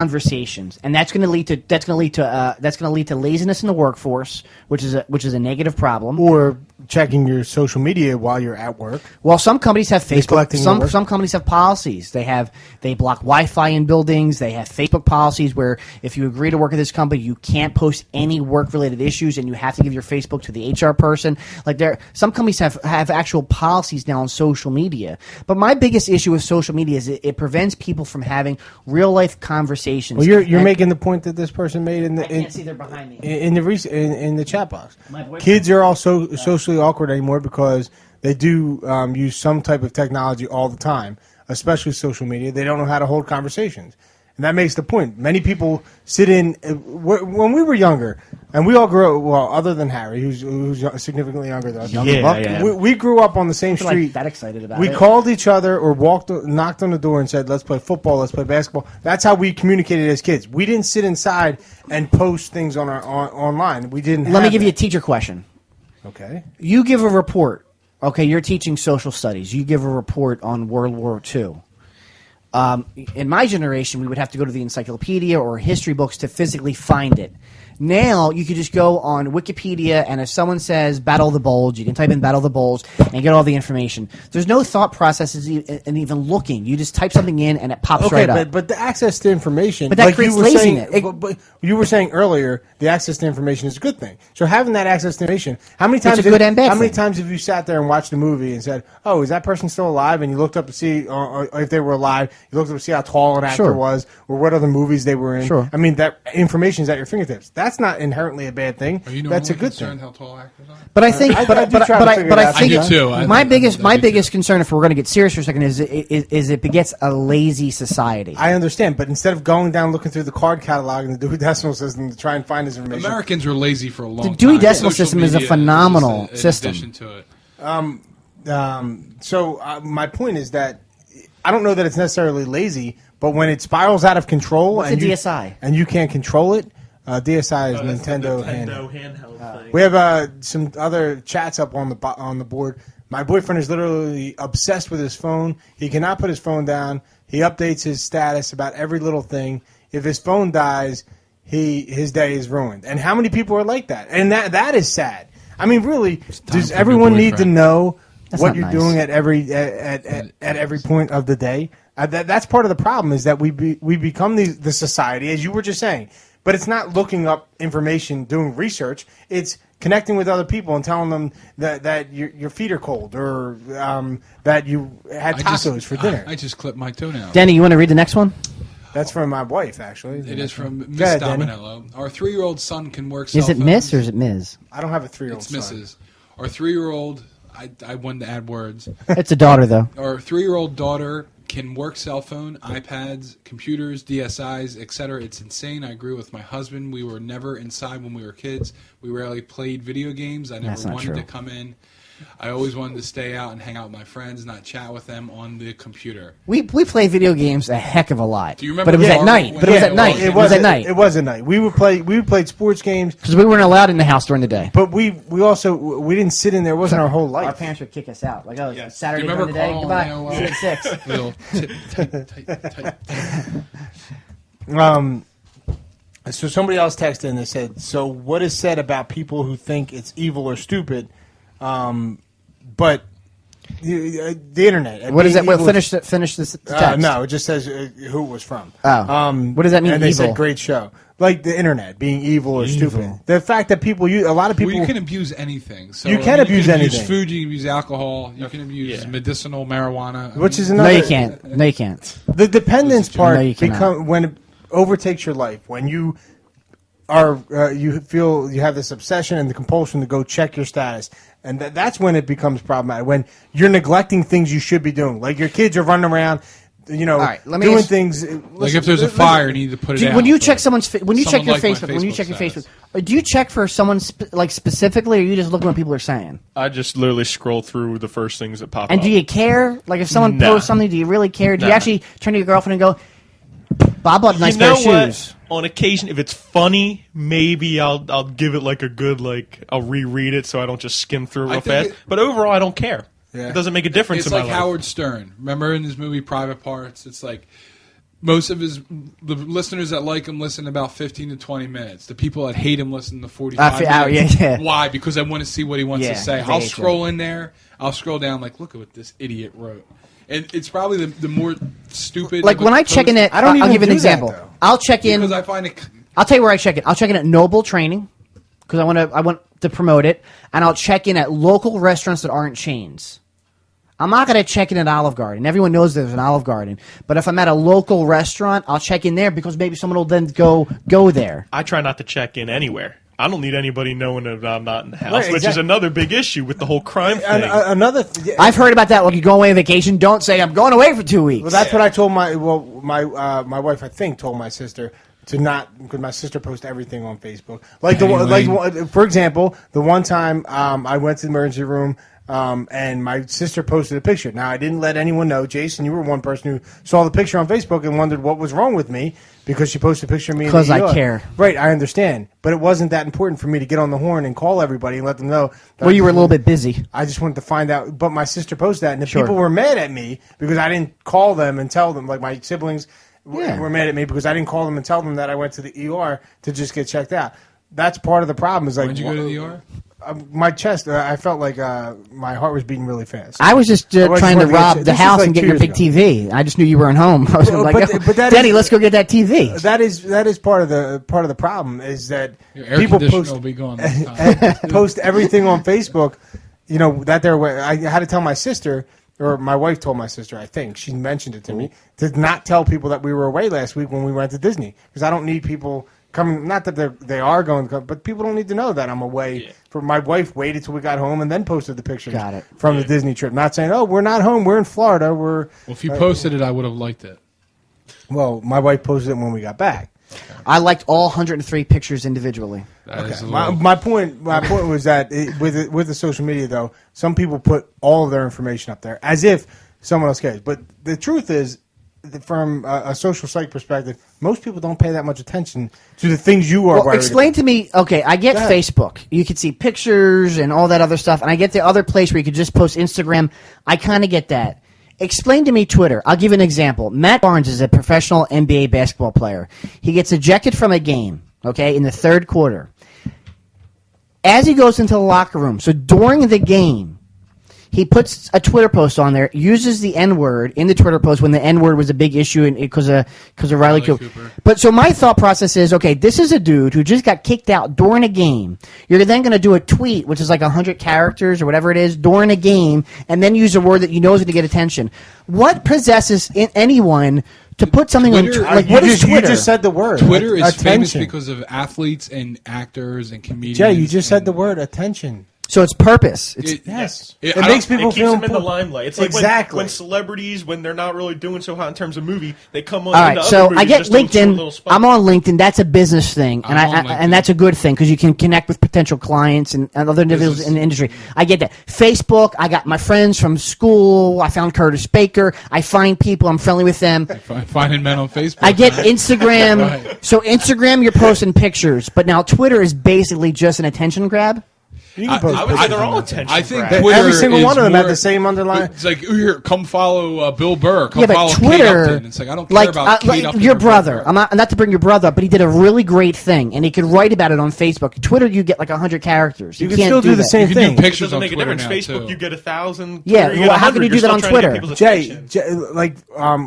conversations, and that's going to lead to laziness in the workforce, which is a negative problem. Or checking your social media while you're at work. Well, some companies have Facebook. Some companies have policies. They block Wi-Fi in buildings. They have Facebook policies where if you agree to work at this company, you can't post any work-related issues, and you have to give your Facebook to the HR person. Like some companies have actual policies now on social media. But my biggest issue with social media is it prevents people from having real-life conversations. Well, you're making the point that this person made in the I can't see they're behind me in the chat box. Kids are also socially awkward anymore because they do use some type of technology all the time, especially social media. They don't know how to hold conversations. And that makes the point. Many people sit in when we were younger, and we all grew up, well, other than Harry, who's significantly younger than us. We grew up on the same street. Like that excited about we called each other or knocked on the door and said, let's play football, let's play basketball. That's how we communicated as kids. We didn't sit inside and post things online. We didn't. Let me give you a teacher question. Okay. You give a report. Okay, you're teaching social studies. You give a report on World War II. In my generation, we would have to go to the encyclopedia or history books to physically find it. Now, you could just go on Wikipedia, and if someone says Battle of the Bulge, you can type in Battle of the Bulge and get all the information. There's no thought processes in even looking. You just type something in, and it pops right up. But the access to information... But that creates laziness. But you were saying earlier, the access to information is a good thing. So having that access to information... How many times have you sat there and watched a movie and said, oh, is that person still alive? And you looked up to see or if they were alive. You looked up to see how tall an actor was or what other movies they were in. Sure. I mean, that information is at your fingertips. That's not inherently a bad thing. That's a good thing. How tall actors are? But I think, I do too. My biggest concern, if we're going to get serious for a second, is it begets a lazy society. I understand, but instead of going down looking through the card catalog and the Dewey Decimal System to try and find this information, Americans were lazy for a long time. The Dewey Decimal System is a phenomenal system. In addition to it. So my point is that I don't know that it's necessarily lazy, but when it spirals out of control, What's and a DSI? And you can't control it. DSI is Nintendo handheld thing. We have some other chats up on the board. My boyfriend is literally obsessed with his phone. He cannot put his phone down. He updates his status about every little thing. If his phone dies, his day is ruined. And how many people are like that? And that is sad. I mean, really, does everyone need to know what you're doing at every point of the day? That's part of the problem, is that we become the society, as you were just saying. But it's not looking up information, doing research. It's connecting with other people and telling them that your feet are cold or that you had tacos for dinner. I just clipped my toenail. Danny, you want to read the next one? That's from my wife, actually. It is from Miss Dominello. Our 3-year-old son can work cell phones. Is it Miss or is it Ms? I don't have a 3-year-old son. It's Mrs. Our 3-year-old, I wanted to add words. It's a daughter, though. Our 3-year-old daughter can work cell phone, iPads, computers, DSIs, etc. It's insane. I agree with my husband. We were never inside when we were kids. We rarely played video games. I never wanted to come in. I always wanted to stay out and hang out with my friends, not chat with them on the computer. We played video games a heck of a lot. Do you remember? But it was at night. It was at night. It was at night. We played sports games because we weren't allowed in the house during the day. But we didn't sit in there. It wasn't our whole life. Our parents would kick us out. Like, oh, it's Saturday during the day. Goodbye. See you at 6. Little tight. So somebody else texted in and said, "So what is said about people who think it's evil or stupid?" But the internet. What is that? Well, finish this text. No, it just says who it was from. Oh. What does that mean? And they said great show. Like the internet being evil or stupid. The fact that people use a lot of people. Well, you can abuse anything. So you can abuse anything. You can abuse food. You can abuse alcohol. You can abuse medicinal marijuana. Which is another. No, you can't. No, you can't. The dependence part when it overtakes your life. When you you feel you have this obsession and the compulsion to go check your status. And that's when it becomes problematic. When you're neglecting things you should be doing. Like your kids are running around, doing things. Like if there's a fire, you need to put it out. When you check your Facebook, do you check for someone specifically, or you just look at what people are saying? I just literally scroll through the first things that pop up. And do you care? Like if someone posts something, do you really care? Do you actually turn to your girlfriend and go, Bob bought a nice pair of shoes? On occasion, if it's funny, maybe I'll give it like a good I'll reread it so I don't just skim through real fast. But overall, I don't care. Yeah. It doesn't make a difference in my life. It's like Howard Stern. Remember in his movie Private Parts? It's like most of the listeners that like him listen about 15 to 20 minutes. The people that hate him listen to 45 minutes. Yeah. Why? Because I want to see what he wants to say. I'll scroll in there. I'll scroll down like, look at what this idiot wrote. And it's probably the more stupid. Like when I check in at, I'll give you an example. I'll check in. Because I find it. I'll tell you where I check in. I'll check in at Noble Training because I want to promote it, and I'll check in at local restaurants that aren't chains. I'm not going to check in at Olive Garden. Everyone knows there's an Olive Garden. But if I'm at a local restaurant, I'll check in there because maybe someone will then go there. I try not to check in anywhere. I don't need anybody knowing that I'm not in the house, which is another big issue with the whole crime thing. I've heard about that. Like you go away on vacation, don't say I'm going away for 2 weeks. Well, that's what I told my wife. I think told my sister to not, because my sister posts everything on Facebook. For example, the one time I went to the emergency room. And my sister posted a picture. Now, I didn't let anyone know. Jason, you were one person who saw the picture on Facebook and wondered what was wrong with me because she posted a picture of me. Because I care. Right, I understand. But it wasn't that important for me to get on the horn and call everybody and let them know. Well, you were a little bit busy. I just wanted to find out. But my sister posted that, and the people were mad at me because I didn't call them and tell them. Like my siblings were mad at me because I didn't call them and tell them that I went to the ER to just get checked out. That's part of the problem. Is like, when did you go to the ER? My chest, I felt like my heart was beating really fast. I was just trying to rob the house and get your big TV. I just knew you were at home. I was Denny, let's go get that TV. That is part of the problem is that your air people conditioner will be gone this time. Post everything on Facebook. You know that I had to tell my sister, or my wife told my sister. I think she mentioned it to me to not tell people that we were away last week when we went to Disney because I don't need people coming. Not that they are going to come, but people don't need to know that I'm away. Yeah. For my wife waited till we got home and then posted the pictures from the Disney trip. Not saying, "Oh, we're not home. We're in Florida." Well, if you posted it, I would have liked it. Well, my wife posted it when we got back. Okay. I liked all 103 pictures individually. My point was that with the social media though, some people put all of their information up there as if someone else cares. But the truth is, from a social site perspective, most people don't pay that much attention to the things you are. Well, explain to me. Okay, I get Facebook. You could see pictures and all that other stuff, and I get the other place where you could just post Instagram. I kind of get that. Explain to me Twitter. I'll give you an example. Matt Barnes is a professional NBA basketball player. He gets ejected from a game, okay, in the third quarter. As he goes into the locker room, so during the game, he puts a Twitter post on there, uses the N-word in the Twitter post when the N-word was a big issue because of Riley Cooper. But so my thought process is, okay, this is a dude who just got kicked out during a game. You're then going to do a tweet, which is like 100 characters or whatever it is, during a game, and then use a word that you know is going to get attention. What possesses anyone to put something Twitter, on Twitter? What is Twitter? You just said the word. Twitter is famous because of athletes and actors and comedians. Jay, you just said the word attention. So it's purpose. Yes. It makes people feel them in the limelight. It's like when celebrities, when they're not really doing so hot in terms of movie, they come on. All right, so I get LinkedIn. I'm on LinkedIn. That's a business thing, and that's a good thing because you can connect with potential clients and other individuals in the industry. I get that. Facebook. I got my friends from school. I found Curtis Baker. I find people. I'm friendly with them. Finding men on Facebook. I get Instagram. Right. So Instagram, you're posting pictures, but now Twitter is basically just an attention grab. I would say they're all attention. I think Twitter every single one of them had the same underline. It's like, here, come follow Bill Burr. Come follow Twitter, Kate Upton. It's like, I don't care about Kate Upton. Your brother. I'm not to bring your brother up, but he did a really great thing, and he could write about it on Facebook. Twitter, you get like 100 characters. You can still do the same thing. You can do pictures on Twitter Twitter now, Facebook, too. You get 1,000. Yeah, well, how can you do that on Twitter? Jay,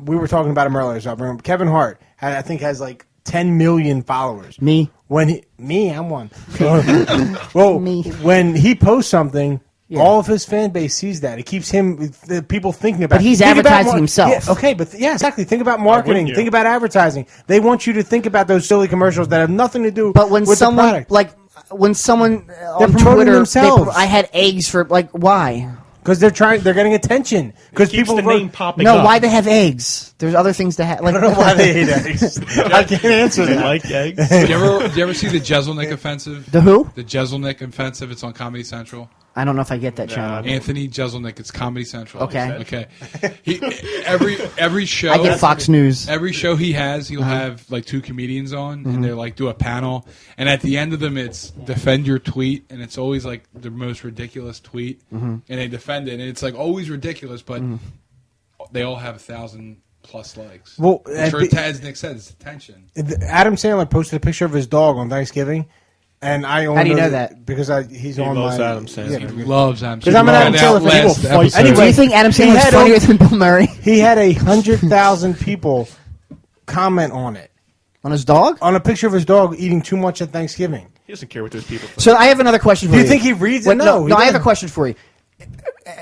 we were talking about him earlier. So I remember Kevin Hart, I think, has like 10 million followers. Me? I'm one. Well, when he posts something, all of his fan base sees that. It keeps people thinking about it. But he's advertising himself. Yeah, okay, exactly. Think about marketing. Think about advertising. They want you to think about those silly commercials that have nothing to do with the product. When someone on Twitter, themselves. I had eggs for, why? Because they're getting attention. Because people the name popping up. No, why they have eggs? There's other things to have. I don't know why they eat eggs. I can't answer that. They like eggs. Did you ever see the Jeselnik offensive? The who? The Jeselnik offensive. It's on Comedy Central. I don't know if I get that channel. Anthony Jeselnik. It's Comedy Central. Okay. Every show. I get Fox News. Every show he has, he'll have like two comedians on, and they're like do a panel, and at the end of them, it's defend your tweet, and it's always like the most ridiculous tweet, and they defend it, and it's like always ridiculous, but they all have 1,000 plus likes. Well, as Nick said, it's attention. Adam Sandler posted a picture of his dog on Thanksgiving, and I only How do you know that? Because he's He on loves my Adam Sandler. He loves Adam Sandler. Because I'm an Adam Sandler fan. Last People fight. episode. Anyway, Do you think Adam he Sandler's had funnier than Bill Murray? He had 100,000 people comment on it. On his dog? On a picture of his dog eating too much at Thanksgiving. He doesn't care what those people think. So I have another question for Do you. you think he reads it? Wait, No, he I have a doesn't. question for you.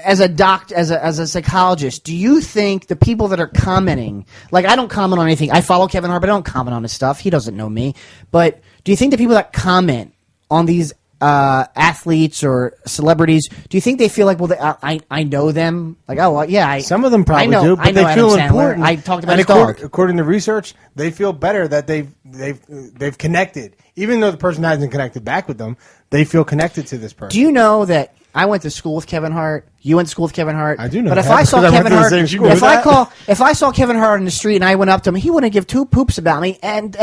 As a as a psychologist, do you think the people that are commenting, like I don't comment on anything. I follow Kevin Hart, but I don't comment on his stuff. He doesn't know me. But do you think the people that comment on these athletes or celebrities, do you think they feel like, well, I know them? Like, oh, well, yeah. Some of them probably I know, do, but I know they feel Adam Sandler. important. I talked about And his dog. according to research, they feel better that they've connected. Even though the person hasn't connected back with them, they feel connected to this person. Do you know that I went to school with Kevin Hart? You went to school with Kevin Hart. I do know But if that, I saw because I went Kevin to the Hart, same school. if I saw Kevin Hart on the street and I went up to him, he wouldn't give two poops about me, and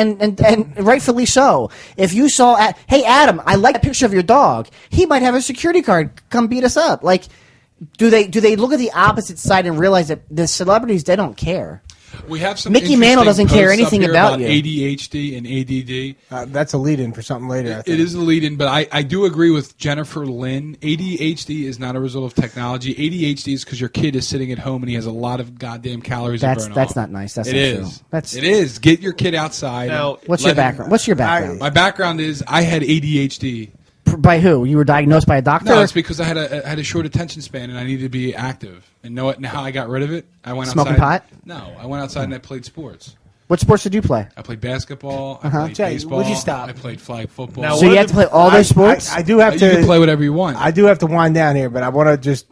rightfully so. If you saw, hey Adam, I like a picture of your dog, he might have a security guard come beat us up. Like, do they look at the opposite side and realize that the celebrities, they don't care? We have some Mickey Mantle doesn't care posts up anything here about you. ADHD and ADD. That's a lead-in for something later. I think. It is a lead-in, but I do agree with Jennifer Lynn. ADHD is not a result of technology. ADHD is because your kid is sitting at home and he has a lot of goddamn calories to burn off. That's not nice. That's It not is. true. It is. Get your kid outside. Now, What's your background? What's your background? My background is I had ADHD. By who? You were diagnosed by a doctor? No, it's because I had a short attention span and I needed to be active. And know what? Now I got rid of it. I went Smoking outside. pot? No, I went outside and I played sports. What sports did you play? I played basketball. I played Jay, baseball. would you stop? I played flag football. Now, So you have to play all those sports? I do have you to. can play whatever you want. I do have to wind down here, but I want to just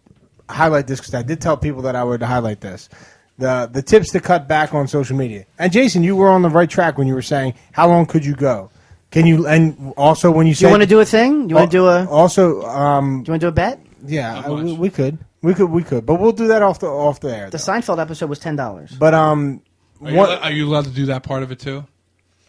highlight this because I did tell people that I would highlight this. The tips to cut back on social media. And Jason, you were on the right track when you were saying how long could you go? Can you? And also when you Do said you want to do a thing? You want to do a? Also, Do you want to do a bet? yeah, How much? we could, but we'll do that off the air. The though. Seinfeld episode was $10. But Are you allowed to do that part of it too?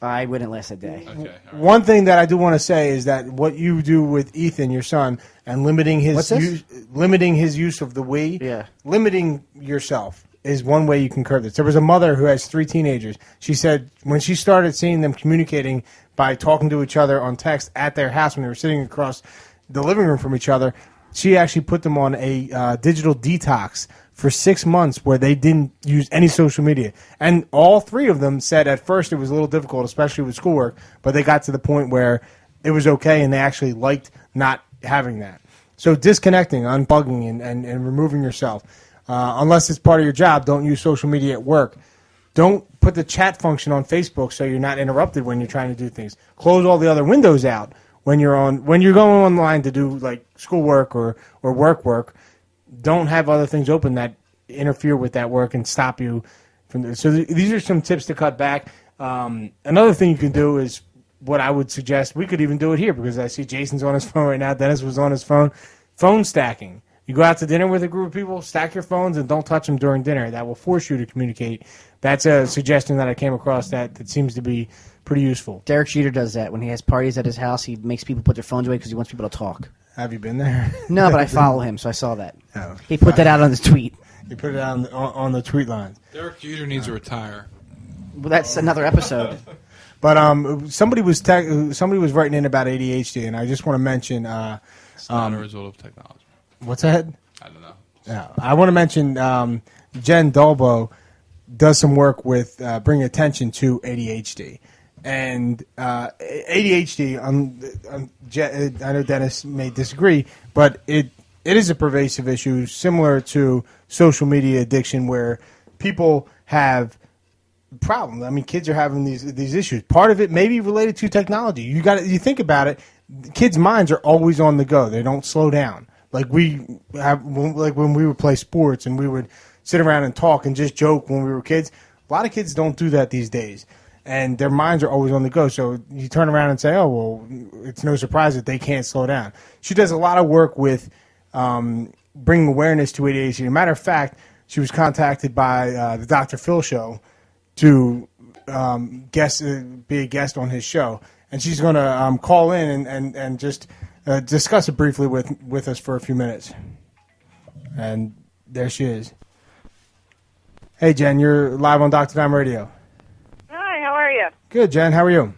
I wouldn't last a day. Okay. all right. one thing that I do want to say is that what you do with Ethan, your son, and limiting What's this? limiting his use of the Wii, Yeah. limiting yourself is one way you can curb this. There was a mother who has 3 teenagers. She said when she started seeing them communicating by talking to each other on text at their house when they were sitting across the living room from each other, she actually put them on a digital detox for 6 months where they didn't use any social media. And all 3 of them said at first it was a little difficult, especially with schoolwork, but they got to the point where it was okay and they actually liked not having that. So disconnecting, unplugging, and removing yourself. Unless it's part of your job, don't use social media at work. Don't put the chat function on Facebook so you're not interrupted when you're trying to do things. Close all the other windows out when you're going online to do like schoolwork or work. Don't have other things open that interfere with that work and stop you from this. So these are some tips to cut back. Another thing you can do is what I would suggest. We could even do it here because I see Jason's on his phone right now. Dennis was on his phone. Phone stacking. You go out to dinner with a group of people, stack your phones, and don't touch them during dinner. That will force you to communicate. That's a suggestion that I came across that seems to be pretty useful. Derek Jeter does that. When he has parties at his house, he makes people put their phones away because he wants people to talk. Have you been there? No, but I follow him, so I saw that. Oh. He put that out on his tweet. You put it on the tweet lines. Derek Jeter needs to retire. Well, that's another episode. But somebody was writing in about ADHD, and I just want to mention It's not a result of technology. what's that? I don't know. Yeah, I want to mention Jen Dolbo does some work with bringing attention to ADHD. And ADHD, I know Dennis may disagree, but it is a pervasive issue similar to social media addiction where people have problems. I mean, kids are having these issues. Part of it may be related to technology. You think about it, kids' minds are always on the go. They don't slow down. Like when we would play sports and we would sit around and talk and just joke when we were kids. A lot of kids don't do that these days, and their minds are always on the go. So you turn around and say, "Oh, well, it's no surprise that they can't slow down." She does a lot of work with bringing awareness to ADHD. As a matter of fact, she was contacted by the Dr. Phil show to be a guest on his show, and she's going to call in and just discuss it briefly with us for a few minutes. And there she is. Hey, Jen, you're live on Dr. Dime Radio. Hi, how are you? Good, Jen. How are you?